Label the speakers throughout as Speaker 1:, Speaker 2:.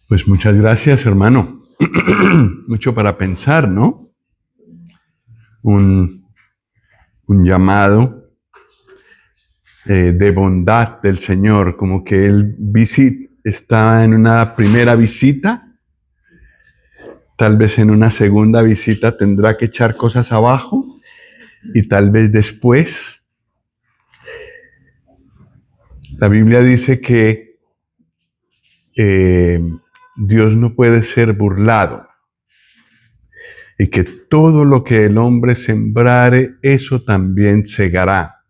Speaker 1: Pues muchas gracias, hermano. Mucho para pensar, ¿no? Un, un llamado de bondad del Señor, como que Él está en una primera visita, tal vez en una segunda visita tendrá que echar cosas abajo y tal vez después. La Biblia dice que Dios no puede ser burlado y que todo lo que el hombre sembrare, eso también segará.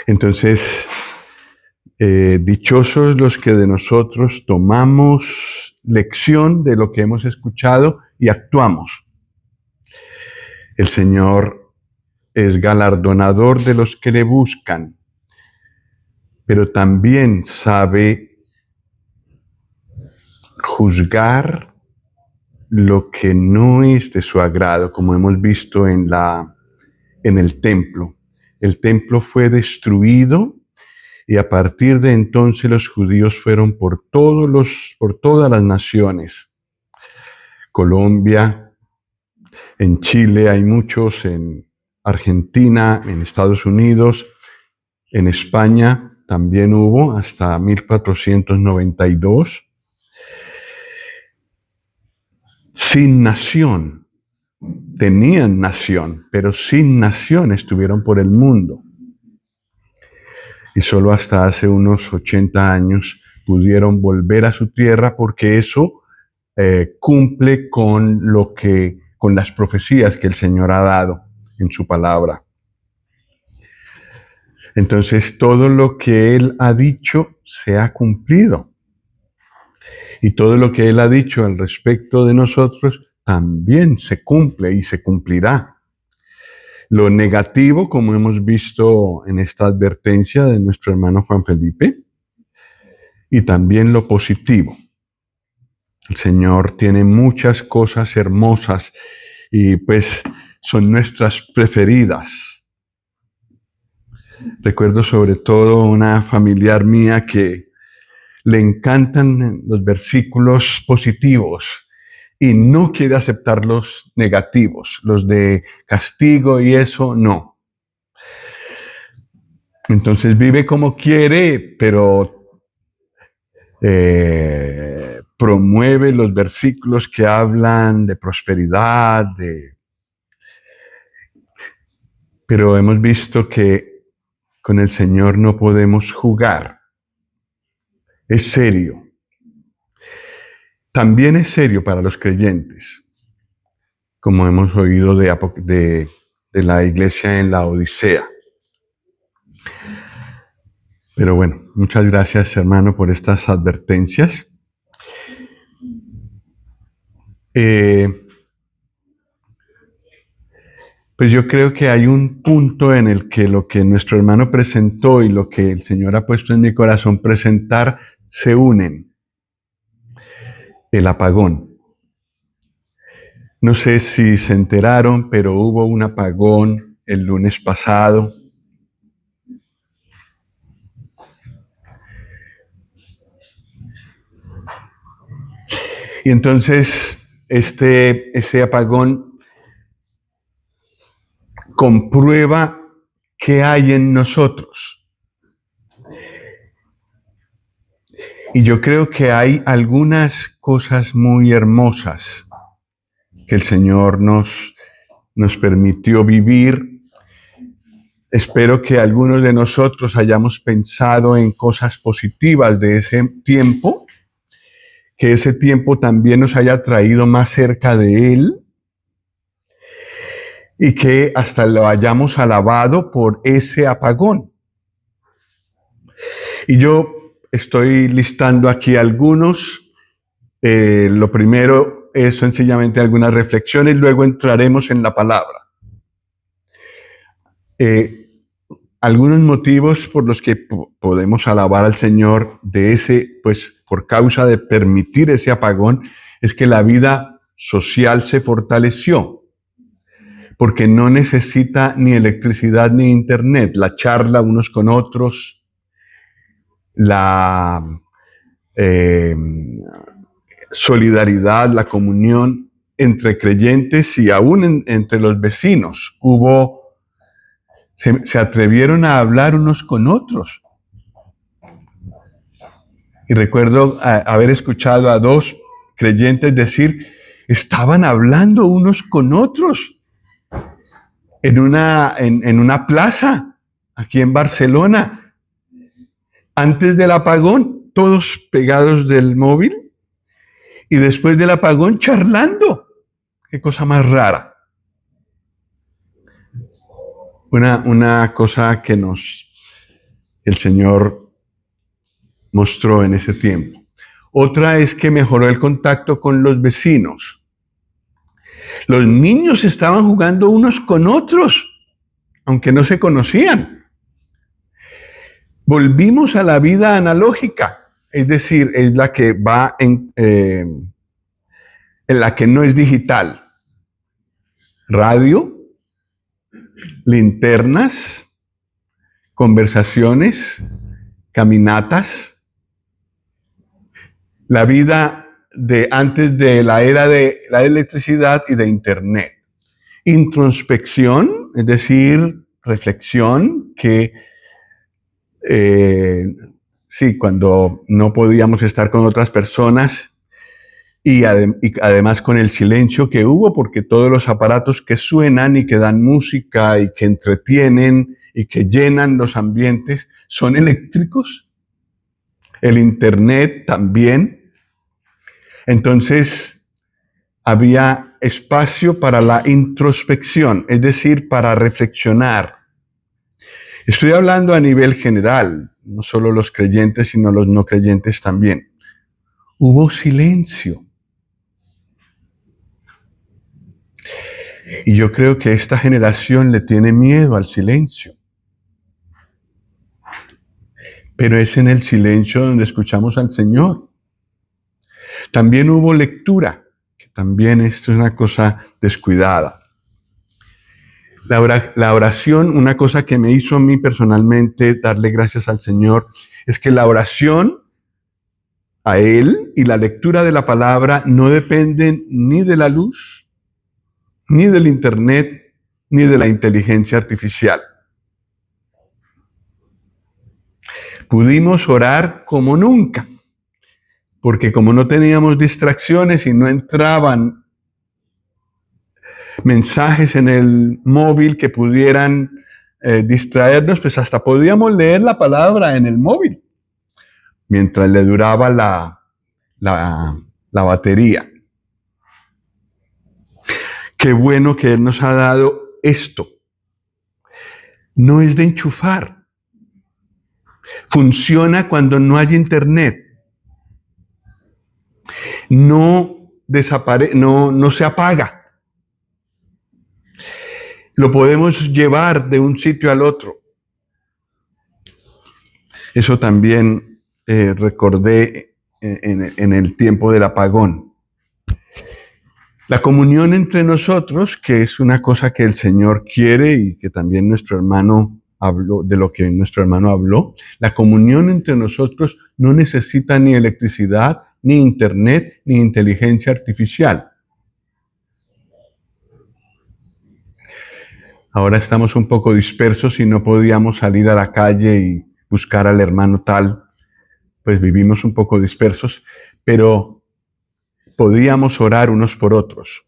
Speaker 1: Entonces, dichosos los que de nosotros tomamos lección de lo que hemos escuchado y actuamos. El Señor es galardonador de los que le buscan, pero también sabe juzgar lo que no es de su agrado, como hemos visto en el templo. El templo fue destruido y a partir de entonces los judíos fueron por todas las naciones. Colombia, en Chile hay muchos, en Argentina, en Estados Unidos, en España también hubo hasta 1492. Sin nación, tenían nación, pero sin nación estuvieron por el mundo. Y solo hasta hace unos 80 años pudieron volver a su tierra porque eso cumple con las profecías que el Señor ha dado en su palabra. Entonces todo lo que Él ha dicho se ha cumplido. Y todo lo que Él ha dicho al respecto de nosotros también se cumple y se cumplirá. Lo negativo, como hemos visto en esta advertencia de nuestro hermano Juan Felipe, y también lo positivo. El Señor tiene muchas cosas hermosas y pues son nuestras preferidas. Recuerdo sobre todo una familiar mía que le encantan los versículos positivos y no quiere aceptar los negativos, los de castigo y eso no. Entonces vive como quiere, pero promueve los versículos que hablan de prosperidad, pero hemos visto que con el Señor no podemos jugar. Es serio. También es serio para los creyentes, como hemos oído de la iglesia en la Odisea. Pero bueno, muchas gracias, hermano, por estas advertencias. Pues yo creo que hay un punto en el que lo que nuestro hermano presentó y lo que el Señor ha puesto en mi corazón presentar se unen. El apagón. No sé si se enteraron, pero hubo un apagón el lunes pasado. Y entonces ese apagón comprueba qué hay en nosotros. Y yo creo que hay algunas cosas muy hermosas que el Señor nos permitió vivir. Espero que algunos de nosotros hayamos pensado en cosas positivas de ese tiempo, que ese tiempo también nos haya traído más cerca de Él y que hasta lo hayamos alabado por ese apagón. Y yo estoy listando aquí algunos. Lo primero es sencillamente algunas reflexiones, luego entraremos en la palabra. Algunos motivos por los que podemos alabar al Señor pues por causa de permitir ese apagón, es que la vida social se fortaleció, porque no necesita ni electricidad ni internet, la charla unos con otros, eh, solidaridad, la comunión entre creyentes y aún entre los vecinos. Se atrevieron a hablar unos con otros. Y recuerdo haber escuchado a dos creyentes decir, estaban hablando unos con otros en una plaza aquí en Barcelona, antes del apagón, todos pegados del móvil, y después del apagón charlando. Qué cosa más rara. Una cosa que el Señor mostró en ese tiempo. Otra es que mejoró el contacto con los vecinos. Los niños estaban jugando unos con otros, aunque no se conocían. Volvimos a la vida analógica, es decir, es la que va en la que no es digital. Radio, linternas, conversaciones, caminatas. La vida de antes de la era de la electricidad y de Internet. Introspección, es decir, reflexión, que sí, cuando no podíamos estar con otras personas y además con el silencio que hubo, porque todos los aparatos que suenan y que dan música y que entretienen y que llenan los ambientes son eléctricos. El Internet también. Entonces, había espacio para la introspección, es decir, para reflexionar. Estoy hablando a nivel general, no solo los creyentes, sino los no creyentes también. Hubo silencio. Y yo creo que esta generación le tiene miedo al silencio. Pero es en el silencio donde escuchamos al Señor. También hubo lectura, que también esto es una cosa descuidada. La oración, una cosa que me hizo a mí personalmente darle gracias al Señor, es que la oración a Él y la lectura de la palabra no dependen ni de la luz, ni del Internet, ni de la inteligencia artificial. Pudimos orar como nunca, porque como no teníamos distracciones y no entraban mensajes en el móvil que pudieran distraernos, pues hasta podíamos leer la palabra en el móvil, mientras le duraba la batería. Qué bueno que Él nos ha dado esto. No es de enchufar. Funciona cuando no hay internet. No se apaga. Lo podemos llevar de un sitio al otro. Eso también recordé en el tiempo del apagón. La comunión entre nosotros, que es una cosa que el Señor quiere y que también nuestro hermano habló, de lo que nuestro hermano habló, la comunión entre nosotros no necesita ni electricidad, ni internet, ni inteligencia artificial. Ahora estamos un poco dispersos y no podíamos salir a la calle y buscar al hermano tal, pues vivimos un poco dispersos, pero podíamos orar unos por otros.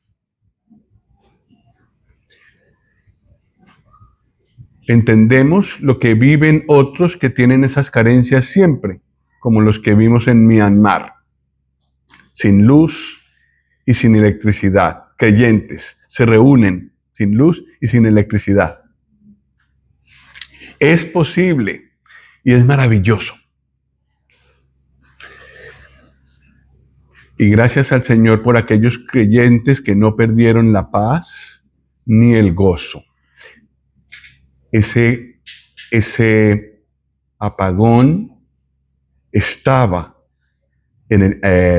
Speaker 1: Entendemos lo que viven otros que tienen esas carencias siempre, como los que vimos en Myanmar, sin luz y sin electricidad. Creyentes se reúnen sin luz y sin electricidad. Es posible y es maravilloso. Y gracias al Señor por aquellos creyentes que no perdieron la paz ni el gozo. Ese apagón estaba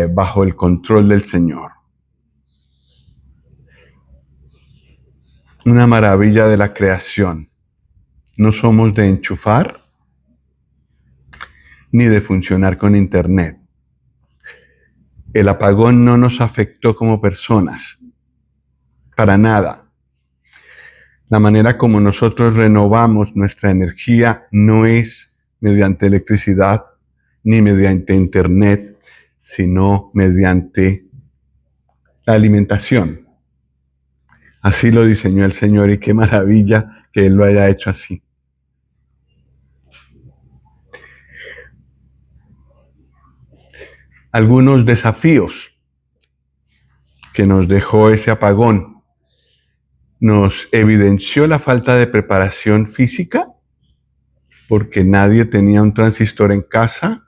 Speaker 1: bajo el control del Señor. Una maravilla de la creación. No somos de enchufar ni de funcionar con internet. el apagón no nos afectó como personas, para nada. La manera como nosotros renovamos nuestra energía no es mediante electricidad ni mediante internet, sino mediante la alimentación. Así lo diseñó el Señor y qué maravilla que Él lo haya hecho así. Algunos desafíos que nos dejó ese apagón. Nos evidenció la falta de preparación física, porque nadie tenía un transistor en casa,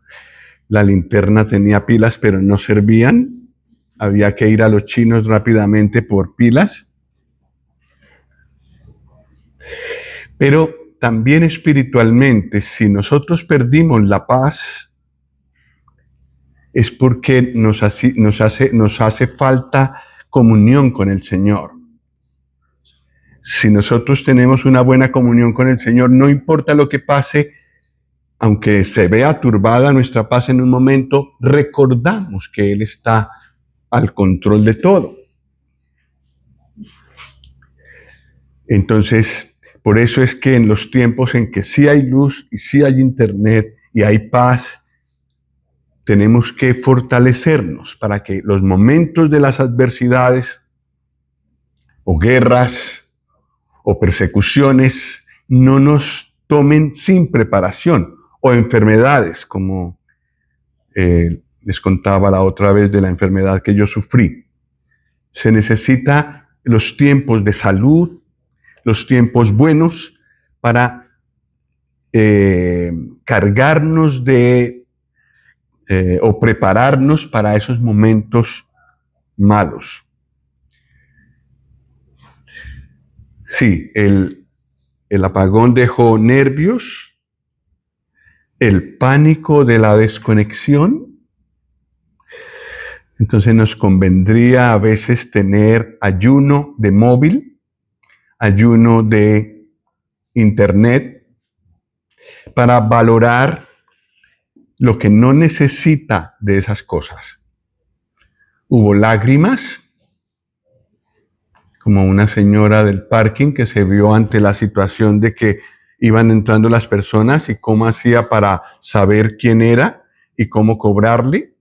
Speaker 1: la linterna tenía pilas pero no servían, había que ir a los chinos rápidamente por pilas. Pero también espiritualmente, si nosotros perdimos la paz, es porque nos hace falta comunión con el Señor. Si nosotros tenemos una buena comunión con el Señor, no importa lo que pase, aunque se vea turbada nuestra paz en un momento, recordamos que Él está al control de todo. Entonces, por eso es que en los tiempos en que sí hay luz y sí hay internet y hay paz, tenemos que fortalecernos para que los momentos de las adversidades o guerras o persecuciones no nos tomen sin preparación, o enfermedades, como les contaba la otra vez de la enfermedad que yo sufrí. Se necesita los tiempos de salud, los tiempos buenos para cargarnos o prepararnos para esos momentos malos. Sí, el apagón dejó nervios, el pánico de la desconexión. Entonces nos convendría a veces tener ayuno de móvil, ayuno de internet, para valorar lo que no necesita de esas cosas. Hubo lágrimas, como una señora del parking que se vio ante la situación de que iban entrando las personas y cómo hacía para saber quién era y cómo cobrarle,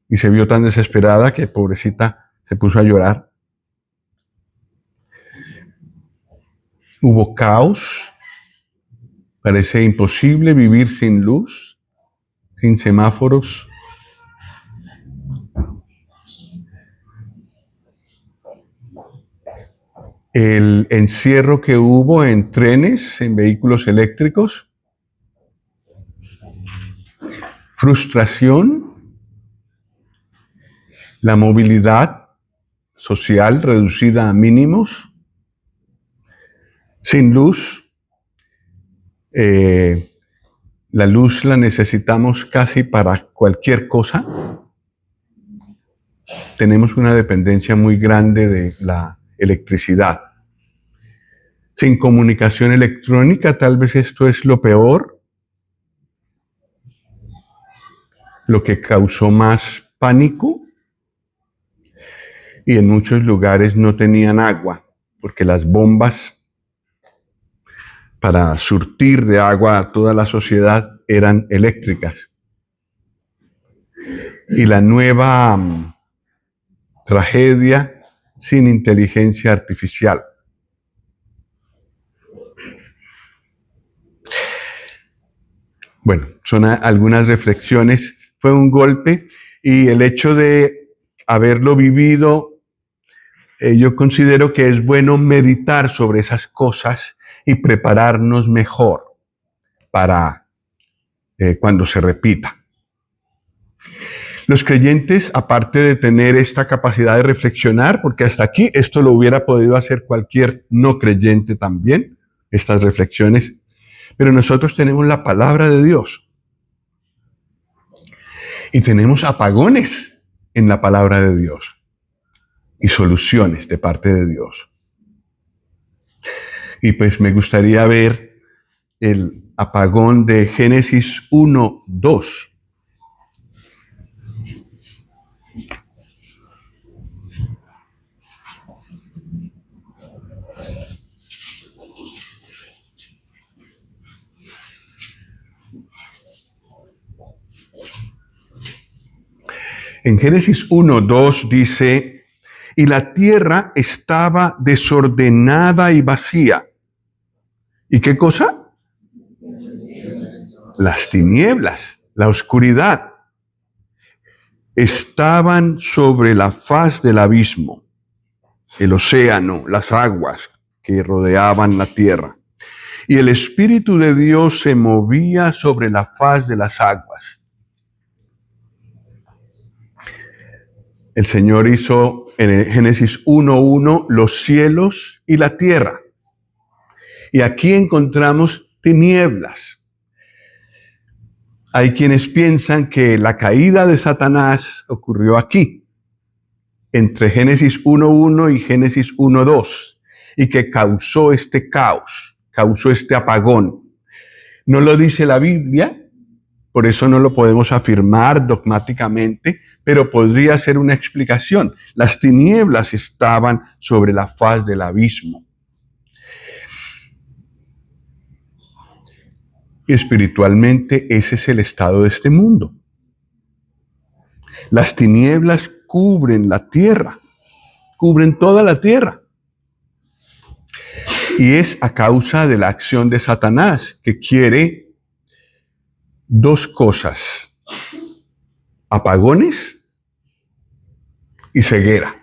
Speaker 1: y se vio tan desesperada que pobrecita se puso a llorar. Hubo caos, parece imposible vivir sin luz, sin semáforos. El encierro que hubo en trenes, en vehículos eléctricos, frustración, la movilidad social reducida a mínimos, sin luz. La luz la necesitamos casi para cualquier cosa. Tenemos una dependencia muy grande de la electricidad. Sin comunicación electrónica, tal vez esto es lo peor, lo que causó más pánico, y en muchos lugares no tenían agua, porque las bombas para surtir de agua a toda la sociedad eran eléctricas. Y la nueva tragedia, sin inteligencia artificial. Bueno, son algunas reflexiones. Fue un golpe, y el hecho de haberlo vivido, yo considero que es bueno meditar sobre esas cosas y prepararnos mejor para cuando se repita. Los creyentes, aparte de tener esta capacidad de reflexionar, porque hasta aquí esto lo hubiera podido hacer cualquier no creyente también, estas reflexiones, pero nosotros tenemos la palabra de Dios. Y tenemos apagones en la palabra de Dios y soluciones de parte de Dios. Y pues me gustaría ver el apagón de Génesis 1:2. En Génesis 1:2 dice, y la tierra estaba desordenada y vacía. ¿Y qué cosa? Las tinieblas, la oscuridad, estaban sobre la faz del abismo, el océano, las aguas que rodeaban la tierra. Y el Espíritu de Dios se movía sobre la faz de las aguas. El Señor hizo en Génesis 1:1 los cielos y la tierra. Y aquí encontramos tinieblas. Hay quienes piensan que la caída de Satanás ocurrió aquí, entre Génesis 1:1 y Génesis 1:2, y que causó este caos, causó este apagón. No lo dice la Biblia, por eso no lo podemos afirmar dogmáticamente, pero podría ser una explicación. Las tinieblas estaban sobre la faz del abismo. Y espiritualmente ese es el estado de este mundo. Las tinieblas cubren la tierra, cubren toda la tierra. Y es a causa de la acción de Satanás, que quiere dos cosas: apagones y ceguera.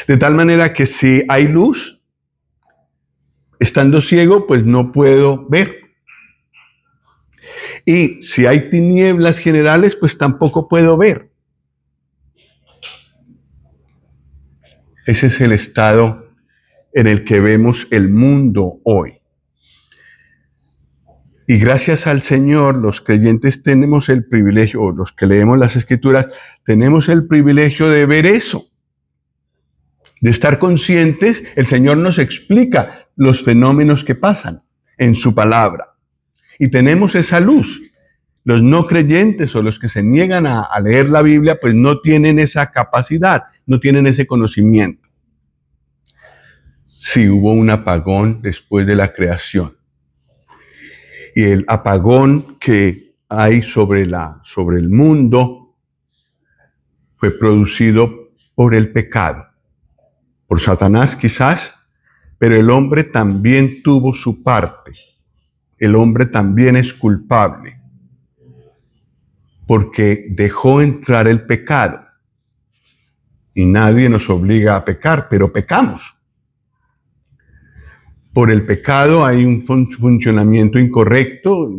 Speaker 1: De tal manera que si hay luz, estando ciego, pues no puedo ver. Y si hay tinieblas generales, pues tampoco puedo ver. Ese es el estado en el que vemos el mundo hoy. Y gracias al Señor, los creyentes tenemos el privilegio, o los que leemos las Escrituras, tenemos el privilegio de ver eso, de estar conscientes. El Señor nos explica los fenómenos que pasan en su palabra. Y tenemos esa luz. Los no creyentes o los que se niegan a leer la Biblia, pues no tienen esa capacidad, no tienen ese conocimiento. Sí, hubo un apagón después de la creación. Y el apagón que hay sobre el mundo fue producido por el pecado, por Satanás quizás, pero el hombre también tuvo su parte. El hombre también es culpable, porque dejó entrar el pecado. Y nadie nos obliga a pecar, pero pecamos. Por el pecado hay un funcionamiento incorrecto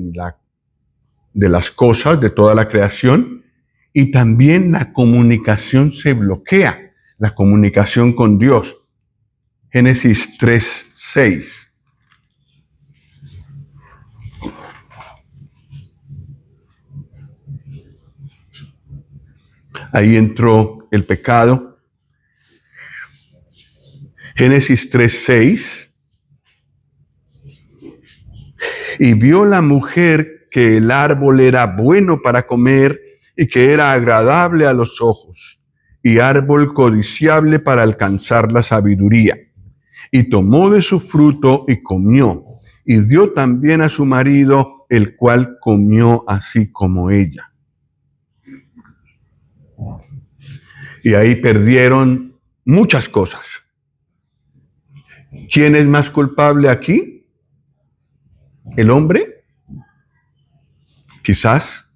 Speaker 1: de las cosas, de toda la creación, y también la comunicación se bloquea, la comunicación con Dios. Génesis 3:6. Ahí entró el pecado. Génesis 3:6. Y vio la mujer que el árbol era bueno para comer y que era agradable a los ojos, y árbol codiciable para alcanzar la sabiduría. Y tomó de su fruto y comió, y dio también a su marido, el cual comió así como ella. Y ahí perdieron muchas cosas. ¿Quién es más culpable aquí? ¿El hombre? Quizás.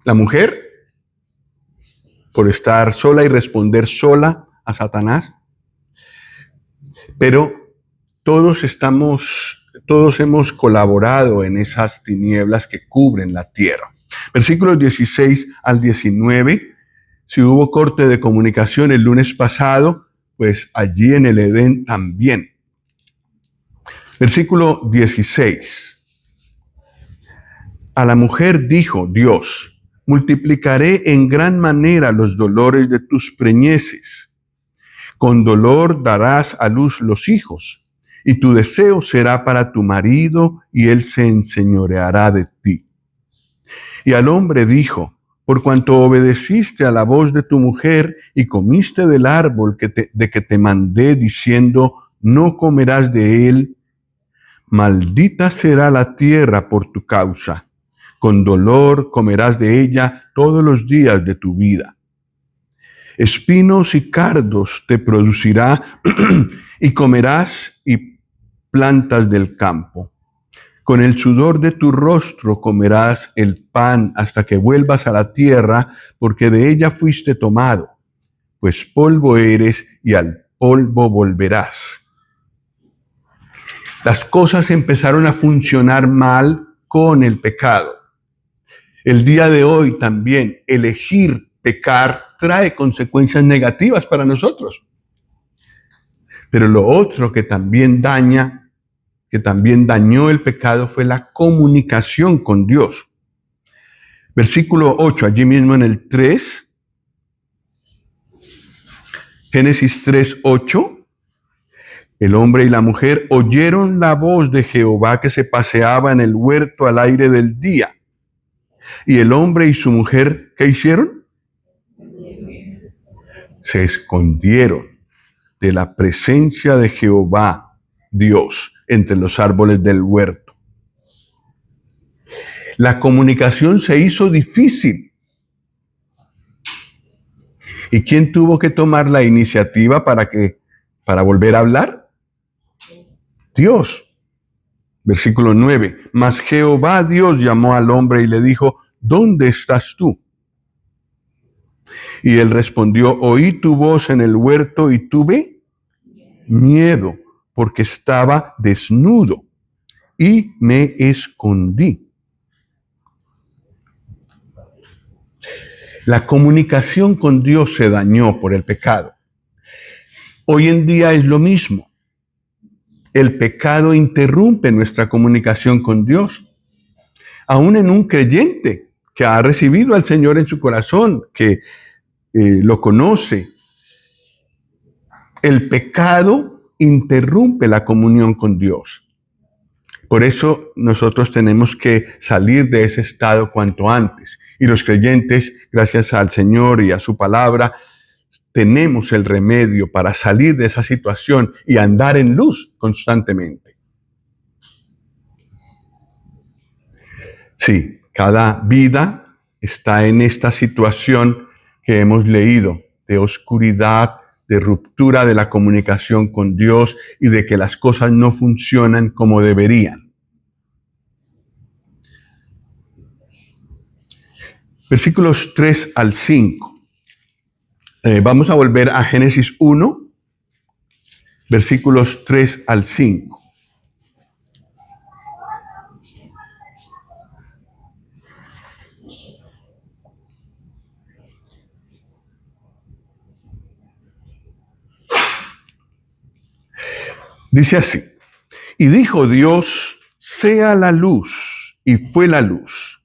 Speaker 1: ¿La mujer? Por estar sola y responder sola a Satanás. Pero todos hemos colaborado en esas tinieblas que cubren la tierra. Versículos 16 al 19. Si hubo corte de comunicación el lunes pasado, pues allí en el Edén también. Versículo 16. A la mujer dijo Dios: multiplicaré en gran manera los dolores de tus preñeces. Con dolor darás a luz los hijos, y tu deseo será para tu marido, y él se enseñoreará de ti. Y al hombre dijo: por cuanto obedeciste a la voz de tu mujer y comiste del árbol de que te mandé, diciendo: no comerás de él, maldita será la tierra por tu causa. Con dolor comerás de ella todos los días de tu vida. Espinos y cardos te producirá y comerás y plantas del campo. Con el sudor de tu rostro comerás el pan hasta que vuelvas a la tierra, porque de ella fuiste tomado, pues polvo eres y al polvo volverás. Las cosas empezaron a funcionar mal con el pecado. El día de hoy también elegir pecar trae consecuencias negativas para nosotros. Pero lo otro que también dañó el pecado fue la comunicación con Dios. Versículo 8, allí mismo en el 3, Génesis 3, 8. El hombre y la mujer oyeron la voz de Jehová que se paseaba en el huerto al aire del día. Y el hombre y su mujer, ¿qué hicieron? Se escondieron de la presencia de Jehová, Dios, entre los árboles del huerto. La comunicación se hizo difícil. ¿Y quién tuvo que tomar la iniciativa para volver a hablar? Dios. Versículo 9. Mas Jehová Dios llamó al hombre y le dijo: ¿dónde estás tú? Y él respondió: oí tu voz en el huerto y tuve miedo, porque estaba desnudo y me escondí. La comunicación con Dios se dañó por el pecado. Hoy en día es lo mismo. El pecado interrumpe nuestra comunicación con Dios. Aún en un creyente que ha recibido al Señor en su corazón, que lo conoce, el pecado interrumpe la comunión con Dios. Por eso nosotros tenemos que salir de ese estado cuanto antes. Y los creyentes, gracias al Señor y a su palabra, tenemos el remedio para salir de esa situación y andar en luz constantemente. Sí, cada vida está en esta situación que hemos leído, de oscuridad, de ruptura de la comunicación con Dios y de que las cosas no funcionan como deberían. Versículos 3 al 5. Vamos a volver a Génesis 1, versículos 3 al 5. Dice así: y dijo Dios: sea la luz, y fue la luz.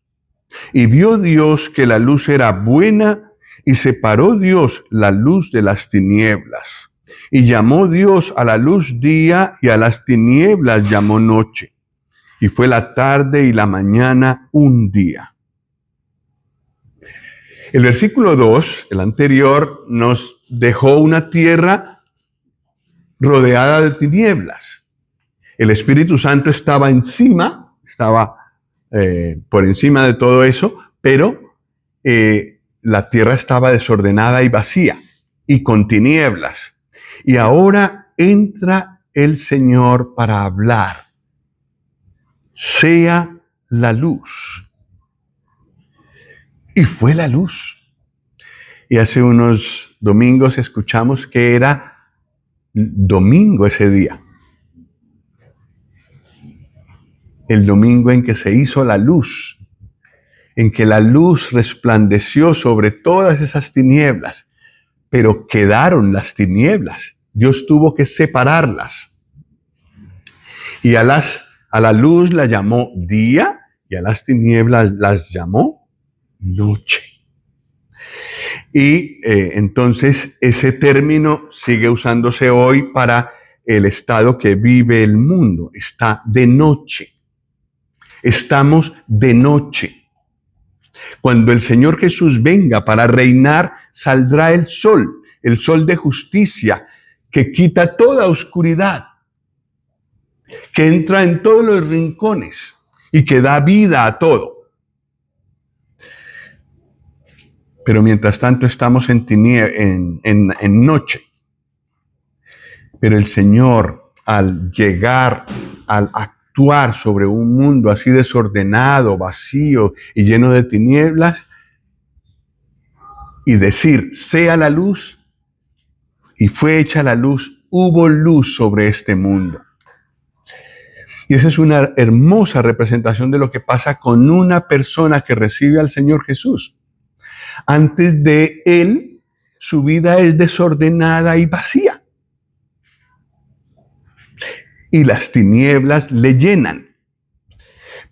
Speaker 1: Y vio Dios que la luz era buena, y separó Dios la luz de las tinieblas. Y llamó Dios a la luz día, y a las tinieblas llamó noche. Y fue la tarde y la mañana un día. El versículo 2, el anterior, nos dejó una tierra rodeada de tinieblas. El Espíritu Santo estaba por encima de todo eso, pero la tierra estaba desordenada y vacía y con tinieblas. Y ahora entra el Señor para hablar. Sea la luz. Y fue la luz. Y hace unos domingos escuchamos que era domingo ese día. El domingo en que se hizo la luz, en que la luz resplandeció sobre todas esas tinieblas, pero quedaron las tinieblas. Dios tuvo que separarlas. Y a la luz la llamó día, y a las tinieblas las llamó noche. Y entonces ese término sigue usándose hoy para el estado que vive el mundo. Está de noche. Estamos de noche. Cuando el Señor Jesús venga para reinar, saldrá el sol de justicia, que quita toda oscuridad, que entra en todos los rincones y que da vida a todo. Pero mientras tanto estamos en noche. Pero el Señor, al llegar, al actuar sobre un mundo así desordenado, vacío y lleno de tinieblas, y decir, sea la luz, y fue hecha la luz, hubo luz sobre este mundo. Y esa es una hermosa representación de lo que pasa con una persona que recibe al Señor Jesús. Antes de Él, su vida es desordenada y vacía. Y las tinieblas le llenan.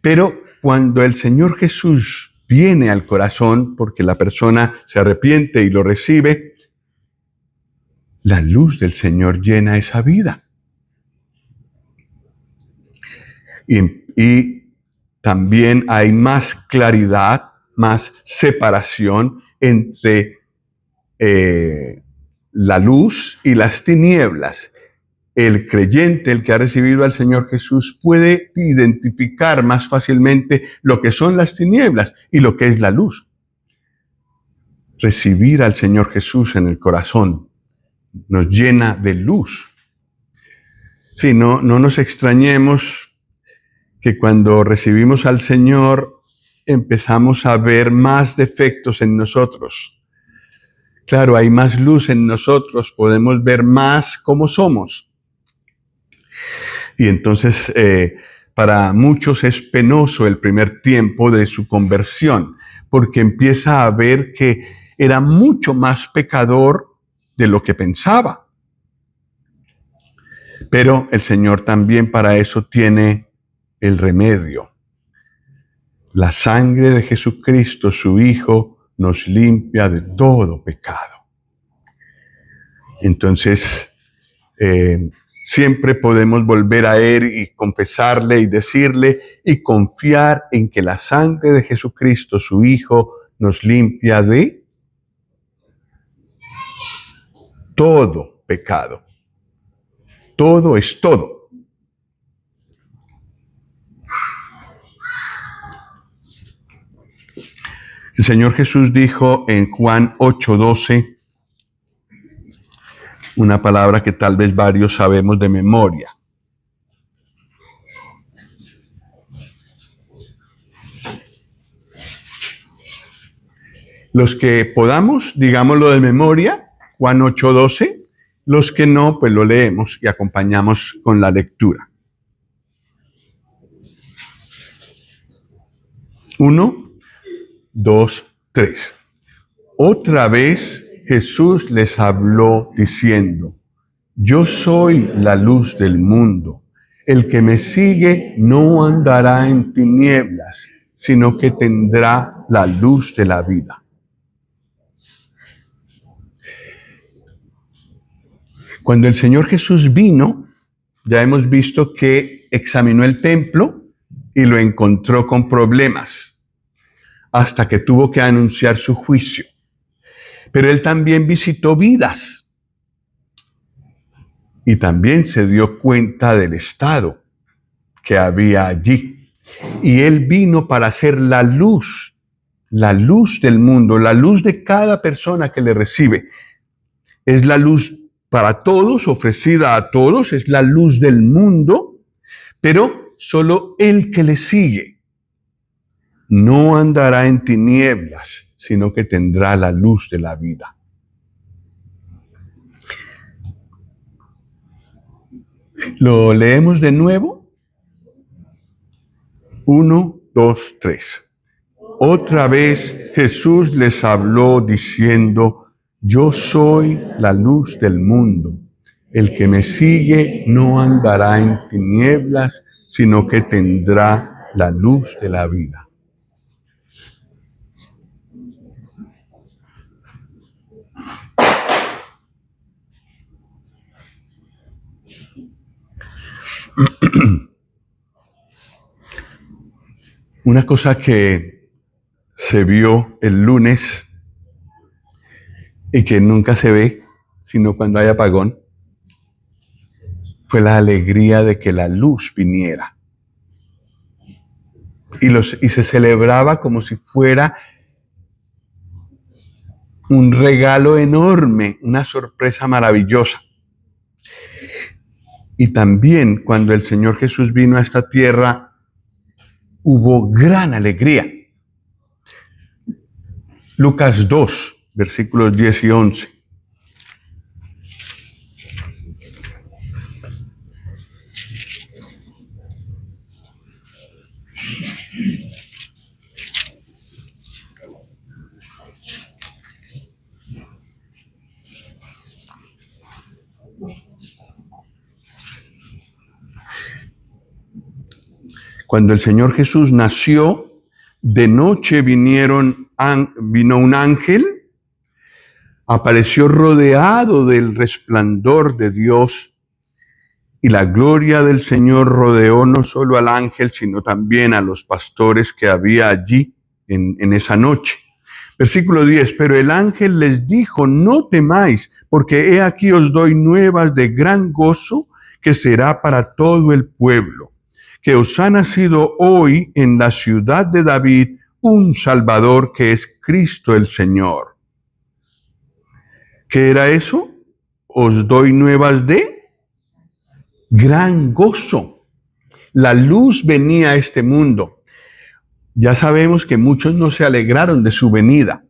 Speaker 1: Pero cuando el Señor Jesús viene al corazón, porque la persona se arrepiente y lo recibe, la luz del Señor llena esa vida. Y también hay más claridad, más separación entre la luz y las tinieblas. El creyente, el que ha recibido al Señor Jesús, puede identificar más fácilmente lo que son las tinieblas y lo que es la luz. Recibir al Señor Jesús en el corazón nos llena de luz. Sí, no nos extrañemos que cuando recibimos al Señor empezamos a ver más defectos en nosotros. Claro, hay más luz en nosotros, podemos ver más cómo somos. Y entonces para muchos es penoso el primer tiempo de su conversión, porque empieza a ver que era mucho más pecador de lo que pensaba. Pero el Señor también para eso tiene el remedio. La sangre de Jesucristo, su Hijo, nos limpia de todo pecado. Entonces, siempre podemos volver a Él y confesarle y decirle y confiar en que la sangre de Jesucristo, su Hijo, nos limpia de todo pecado. Todo es todo. El Señor Jesús dijo en Juan 8:12, una palabra que tal vez varios sabemos de memoria. Los que podamos, digámoslo de memoria, Juan 8:12. Los que no, pues lo leemos y acompañamos con la lectura. 1, 2, 3. Otra vez Jesús les habló diciendo, yo soy la luz del mundo. El que me sigue no andará en tinieblas, sino que tendrá la luz de la vida. Cuando el Señor Jesús vino, ya hemos visto que examinó el templo y lo encontró con problemas, hasta que tuvo que anunciar su juicio. Pero Él también visitó vidas y también se dio cuenta del estado que había allí. Y Él vino para ser la luz del mundo, la luz de cada persona que le recibe. Es la luz para todos, ofrecida a todos, es la luz del mundo, pero solo el que le sigue no andará en tinieblas, sino que tendrá la luz de la vida. ¿Lo leemos de nuevo? 1, 2, 3. Otra vez Jesús les habló diciendo, yo soy la luz del mundo. El que me sigue no andará en tinieblas, sino que tendrá la luz de la vida. Una cosa que se vio el lunes y que nunca se ve, sino cuando hay apagón, fue la alegría de que la luz viniera. Y se celebraba como si fuera un regalo enorme, una sorpresa maravillosa. Y también cuando el Señor Jesús vino a esta tierra, hubo gran alegría. Lucas 2, versículos 10 y 11. Cuando el Señor Jesús nació, de noche vino un ángel, apareció rodeado del resplandor de Dios, y la gloria del Señor rodeó no solo al ángel, sino también a los pastores que había allí en esa noche. Versículo 10, pero el ángel les dijo, no temáis, porque he aquí os doy nuevas de gran gozo, que será para todo el pueblo, que os ha nacido hoy en la ciudad de David un Salvador, que es Cristo el Señor. ¿Qué era eso? Os doy nuevas de gran gozo. La luz venía a este mundo. Ya sabemos que muchos no se alegraron de su venida,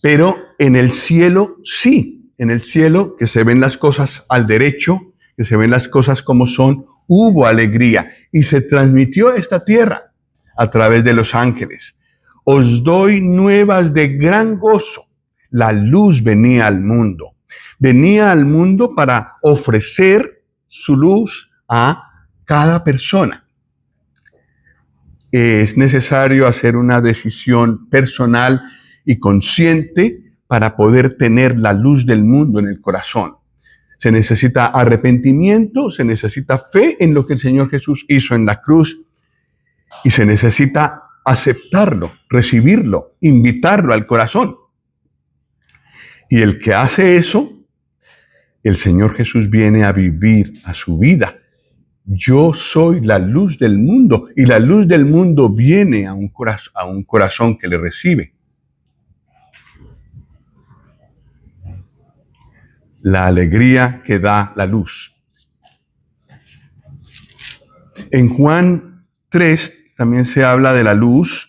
Speaker 1: pero en el cielo sí, en el cielo que se ven las cosas al derecho, que se ven las cosas como son, hubo alegría y se transmitió a esta tierra a través de los ángeles. Os doy nuevas de gran gozo. La luz venía al mundo. Venía al mundo para ofrecer su luz a cada persona. Es necesario hacer una decisión personal y consciente para poder tener la luz del mundo en el corazón. Se necesita arrepentimiento, se necesita fe en lo que el Señor Jesús hizo en la cruz y se necesita aceptarlo, recibirlo, invitarlo al corazón. Y el que hace eso, el Señor Jesús viene a vivir a su vida. Yo soy la luz del mundo y la luz del mundo viene a un corazón que le recibe. La alegría que da la luz. En Juan 3 también se habla de la luz.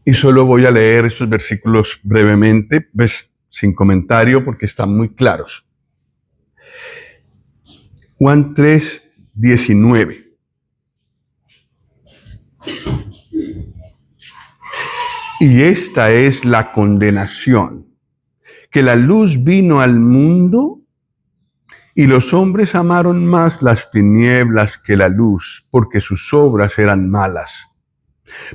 Speaker 1: Y solo voy a leer estos versículos brevemente, sin comentario, porque están muy claros. Juan 3, 19. Y esta es la condenación, que la luz vino al mundo y los hombres amaron más las tinieblas que la luz, porque sus obras eran malas.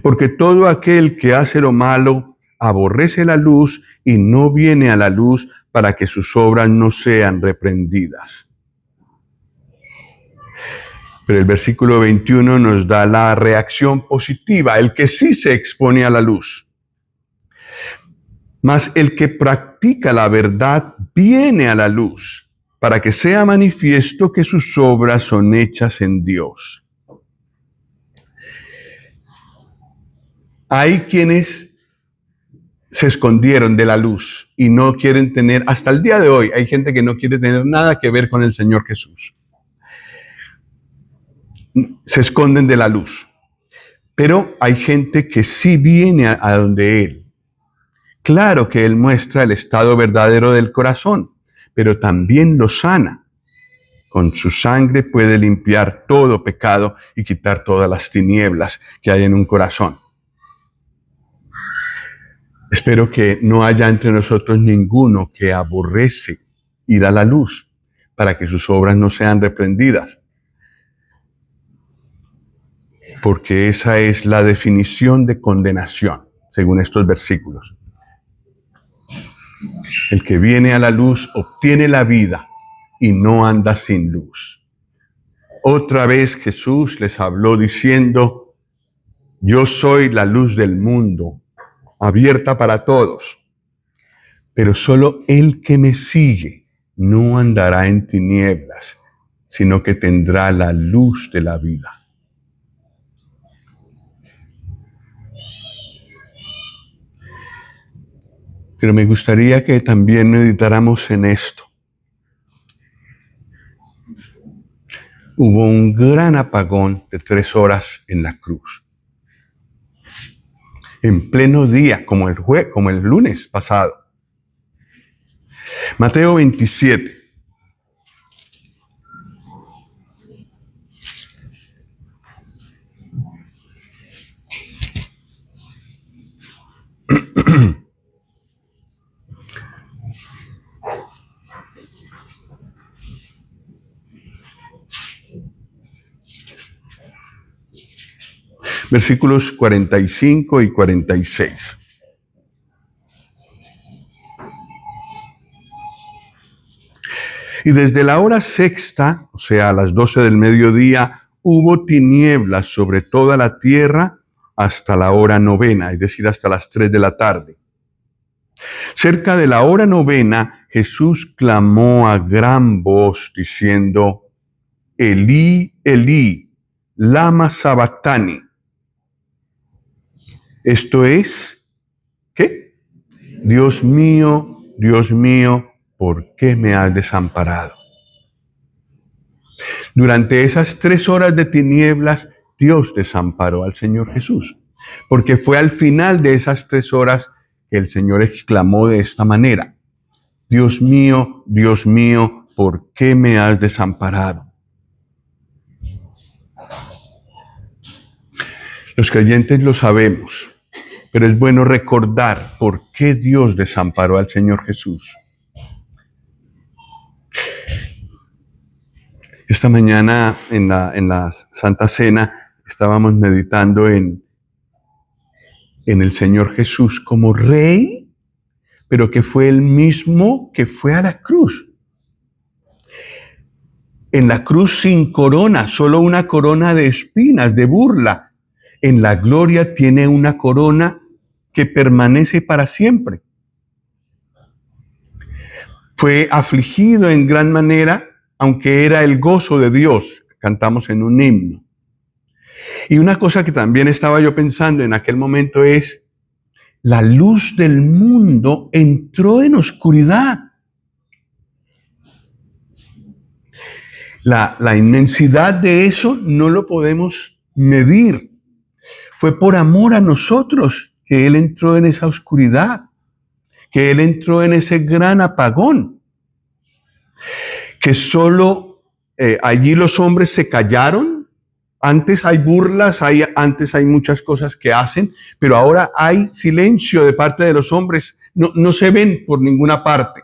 Speaker 1: Porque todo aquel que hace lo malo aborrece la luz y no viene a la luz para que sus obras no sean reprendidas. Pero el versículo 21 nos da la reacción positiva, el que sí se expone a la luz. Mas el que practica la verdad viene a la luz, para que sea manifiesto que sus obras son hechas en Dios. Hay quienes se escondieron de la luz y no quieren tener, hasta el día de hoy, hay gente que no quiere tener nada que ver con el Señor Jesús. Se esconden de la luz. Pero hay gente que sí viene a donde Él. Claro que Él muestra el estado verdadero del corazón, pero también lo sana. Con su sangre puede limpiar todo pecado y quitar todas las tinieblas que hay en un corazón. Espero que no haya entre nosotros ninguno que aborrece ir a la luz para que sus obras no sean reprendidas. Porque esa es la definición de condenación, según estos versículos. El que viene a la luz obtiene la vida y no anda sin luz. Otra vez Jesús les habló diciendo, yo soy la luz del mundo, abierta para todos. Pero solo el que me sigue no andará en tinieblas, sino que tendrá la luz de la vida. Pero me gustaría que también meditáramos en esto. Hubo un gran apagón de 3 horas en la cruz. En pleno día, como el lunes pasado. Mateo 27. Versículos 45 y 46. Y desde la hora sexta, o sea, a las 12 del mediodía, hubo tinieblas sobre toda la tierra hasta la hora novena, es decir, hasta las 3 de la tarde. Cerca de la hora novena, Jesús clamó a gran voz diciendo, Elí, Elí, lama sabactani. Esto es, ¿qué? Dios mío, ¿por qué me has desamparado? Durante esas 3 horas de tinieblas, Dios desamparó al Señor Jesús. Porque fue al final de esas 3 horas que el Señor exclamó de esta manera, Dios mío, ¿por qué me has desamparado? Los creyentes lo sabemos, pero es bueno recordar por qué Dios desamparó al Señor Jesús. Esta mañana en la Santa Cena estábamos meditando en el Señor Jesús como Rey, pero que fue el mismo que fue a la cruz. En la cruz sin corona, solo una corona de espinas, de burla. En la gloria tiene una corona que permanece para siempre. Fue afligido en gran manera, aunque era el gozo de Dios, cantamos en un himno. Y una cosa que también estaba yo pensando en aquel momento es, la luz del mundo entró en oscuridad. La inmensidad de eso no lo podemos medir. Fue por amor a nosotros que Él entró en esa oscuridad, que Él entró en ese gran apagón, que solo allí los hombres se callaron. Antes hay burlas, antes hay muchas cosas que hacen, pero ahora hay silencio de parte de los hombres, no se ven por ninguna parte.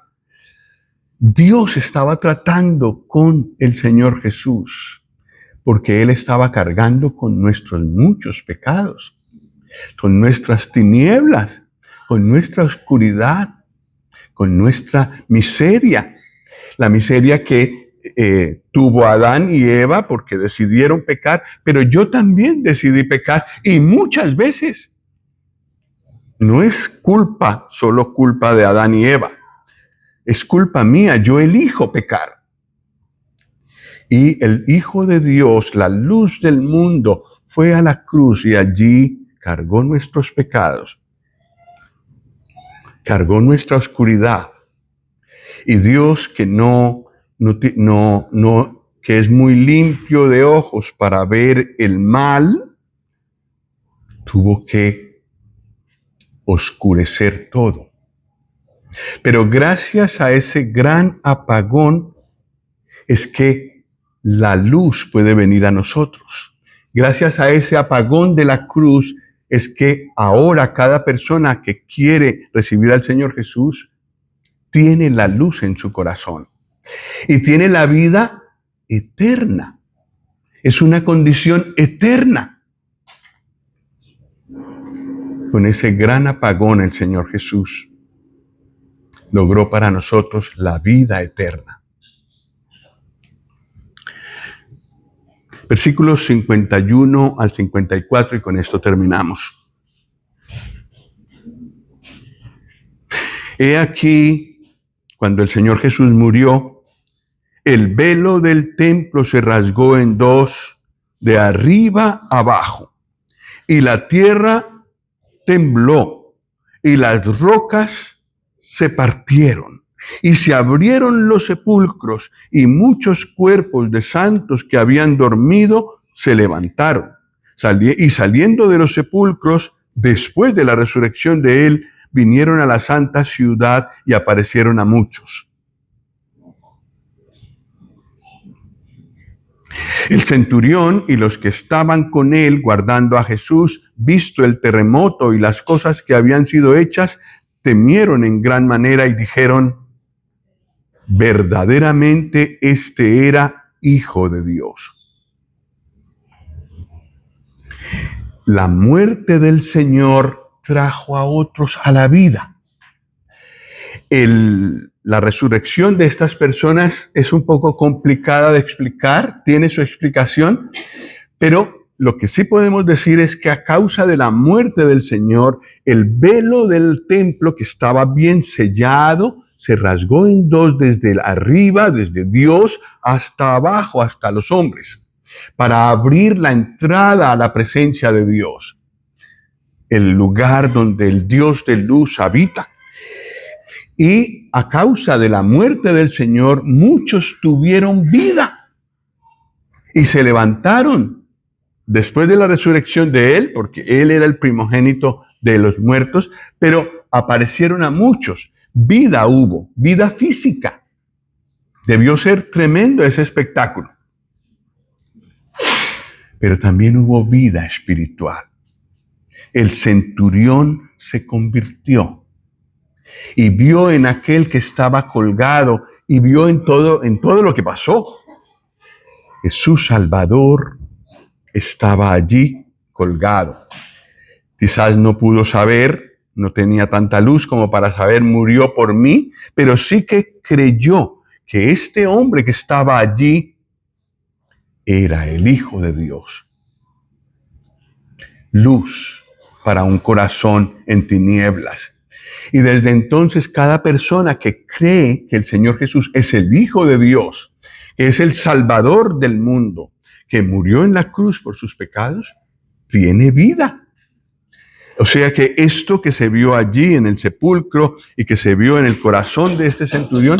Speaker 1: Dios estaba tratando con el Señor Jesús, porque Él estaba cargando con nuestros muchos pecados, con nuestras tinieblas, con nuestra oscuridad, con nuestra miseria, la miseria que tuvo Adán y Eva porque decidieron pecar, pero yo también decidí pecar y muchas veces. No es solo culpa de Adán y Eva, es culpa mía, yo elijo pecar. Y el Hijo de Dios, la luz del mundo, fue a la cruz y allí cargó nuestros pecados, cargó nuestra oscuridad. Y Dios que que es muy limpio de ojos para ver el mal, tuvo que oscurecer todo. Pero gracias a ese gran apagón es que la luz puede venir a nosotros. Gracias a ese apagón de la cruz es que ahora cada persona que quiere recibir al Señor Jesús tiene la luz en su corazón y tiene la vida eterna. Es una condición eterna. Con ese gran apagón el Señor Jesús logró para nosotros la vida eterna. Versículos 51 al 54 y con esto terminamos. He aquí, cuando el Señor Jesús murió, el velo del templo se rasgó en dos, de arriba abajo, y la tierra tembló, y las rocas se partieron, y se abrieron los sepulcros, y muchos cuerpos de santos que habían dormido se levantaron. Y saliendo de los sepulcros, después de la resurrección de él, vinieron a la santa ciudad y aparecieron a muchos. El centurión y los que estaban con él guardando a Jesús, visto el terremoto y las cosas que habían sido hechas, temieron en gran manera y dijeron: verdaderamente este era Hijo de Dios. La muerte del Señor trajo a otros a la vida. La resurrección de estas personas es un poco complicada de explicar, tiene su explicación, pero lo que sí podemos decir es que a causa de la muerte del Señor, el velo del templo, que estaba bien sellado, se rasgó en dos desde arriba, desde Dios, hasta abajo, hasta los hombres, para abrir la entrada a la presencia de Dios, el lugar donde el Dios de luz habita. Y a causa de la muerte del Señor, muchos tuvieron vida y se levantaron después de la resurrección de Él, porque Él era el primogénito de los muertos, pero aparecieron a muchos. Vida hubo, vida física. Debió ser tremendo ese espectáculo. Pero también hubo vida espiritual. El centurión se convirtió y vio en aquel que estaba colgado y vio en todo lo que pasó, que su Salvador estaba allí colgado. Quizás no pudo saber, no tenía tanta luz como para saber, murió por mí, pero sí que creyó que este hombre que estaba allí era el Hijo de Dios. Luz para un corazón en tinieblas. Y desde entonces cada persona que cree que el Señor Jesús es el Hijo de Dios, que es el Salvador del mundo, que murió en la cruz por sus pecados, tiene vida. O sea que esto que se vio allí en el sepulcro y que se vio en el corazón de este centurión,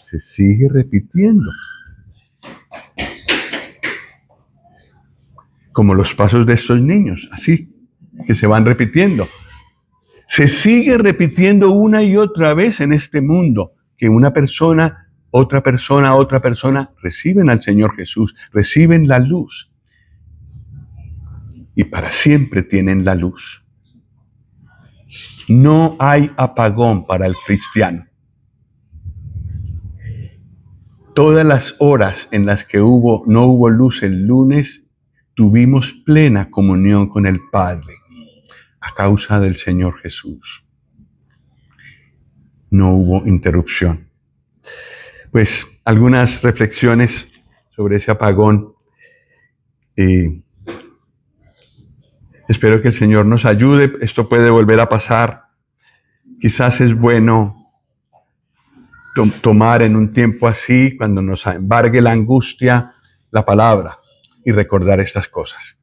Speaker 1: se sigue repitiendo. Como los pasos de estos niños, así, que se van repitiendo. Se sigue repitiendo una y otra vez en este mundo que una persona, otra persona reciben al Señor Jesús, reciben la luz y para siempre tienen la luz. No hay apagón para el cristiano. Todas las horas en las que no hubo luz el lunes, tuvimos plena comunión con el Padre. A causa del Señor Jesús. No hubo interrupción. Pues algunas reflexiones sobre ese apagón. Espero que el Señor nos ayude. Esto puede volver a pasar. Quizás es bueno tomar en un tiempo así, cuando nos embargue la angustia, la palabra y recordar estas cosas.